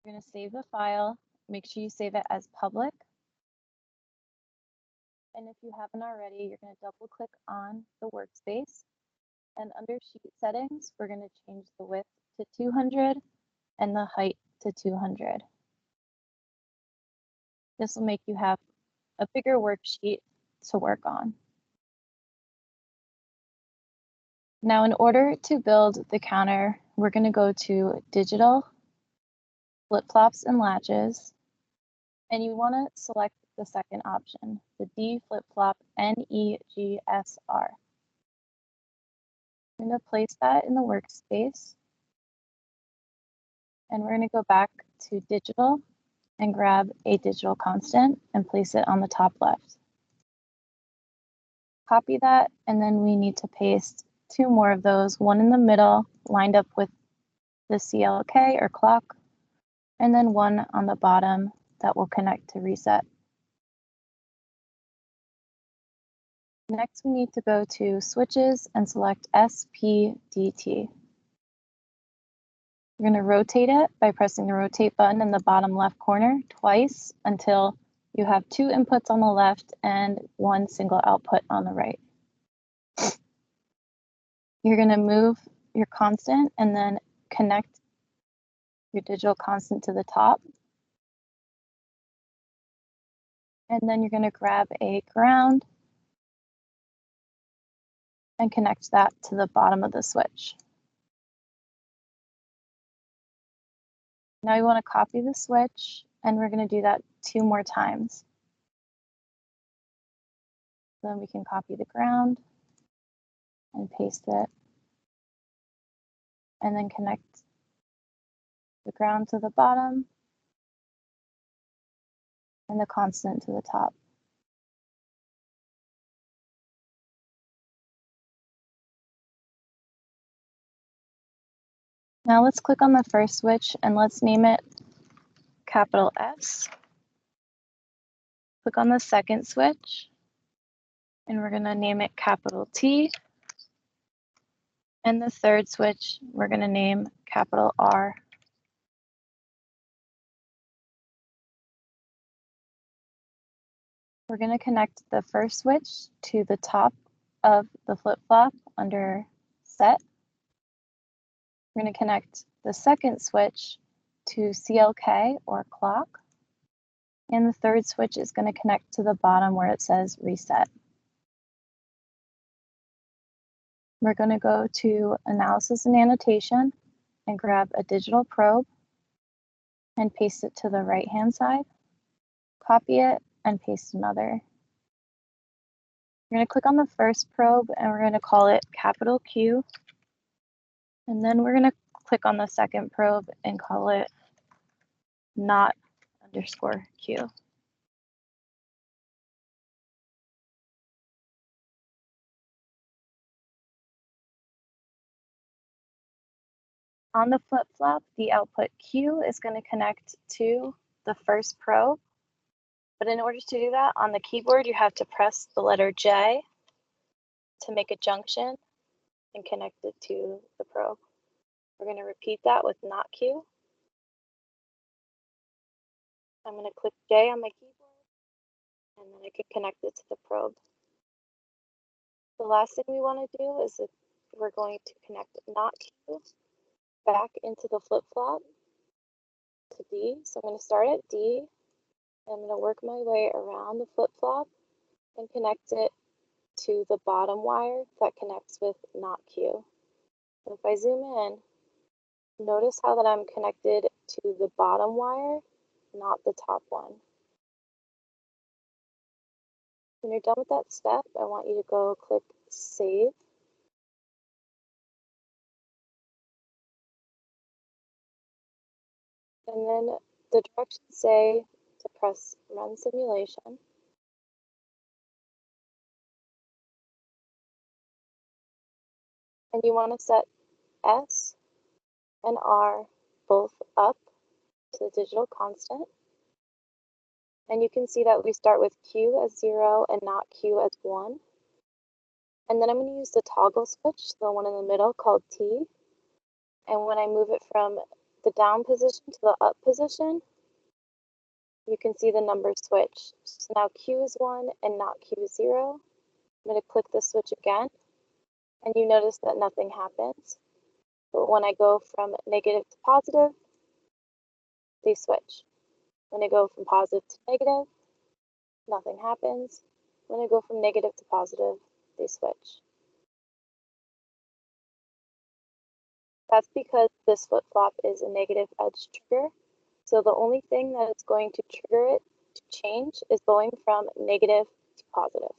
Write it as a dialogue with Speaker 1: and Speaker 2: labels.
Speaker 1: You're going to save the file. Make sure you save it as public. And if you haven't already, you're going to double click on the workspace. And under sheet settings, we're going to change the width to 200 and the height to 200. This will make you have a bigger worksheet to work on. Now, in order to build the counter, we're going to go to Digital, Flip-Flops and Latches, and you want to select the second option, the D flip-flop NEGSR. I'm going to place that in the workspace, and we're going to go back to Digital and grab a digital constant and place it on the top left. Copy that, and then we need to paste 2 more of those, one in the middle lined up with the CLK or clock, and then one on the bottom that will connect to reset. Next, we need to go to switches and select SPDT. You're going to rotate it by pressing the rotate button in the bottom left corner twice until you have 2 inputs on the left and 1 single output on the right. You're going to move your constant and then connect your digital constant to the top. And then you're going to grab a ground and connect that to the bottom of the switch. Now you want to copy the switch, and we're going to do that 2 more times. Then we can copy the ground and paste it, and then connect the ground to the bottom and the constant to the top. Now let's click on the first switch and let's name it capital S. Click on the second switch and we're going to name it capital T. And the third switch, we're going to name capital R. We're going to connect the first switch to the top of the flip-flop under set. We're going to connect the second switch to CLK or clock. And the third switch is going to connect to the bottom where it says reset. We're going to go to Analysis and Annotation and grab a digital probe and paste it to the right-hand side. Copy it and paste another. We're going to click on the first probe and we're going to call it capital Q. And then we're going to click on the second probe and call it not underscore Q. On the flip-flop, the output Q is going to connect to the first probe. But in order to do that, on the keyboard, you have to press the letter J to make a junction and connect it to the probe. We're going to repeat that with not Q. I'm going to click J on my keyboard, and then I can connect it to the probe. The last thing we want to do is that we're going to connect not Q back into the flip-flop to D. So I'm going to start at D. I'm going to work my way around the flip-flop and connect it to the bottom wire that connects with not Q. So if I zoom in, notice how that I'm connected to the bottom wire, not the top one. When you're done with that step, I want you to go click Save. And then the directions say to press Run Simulation. And you want to set S and R both up to the digital constant. And you can see that we start with Q as 0 and not Q as 1. And then I'm going to use the toggle switch, the one in the middle called T. And when I move it from the down position to the up position, you can see the numbers switch. So now Q is 1 and not Q is 0. I'm going to click the switch again, and you notice that nothing happens. But when I go from negative to positive, they switch. When I go from positive to negative, nothing happens. When I go from negative to positive, they switch. That's because this flip-flop is a negative edge trigger. So the only thing that is going to trigger it to change is going from negative to positive.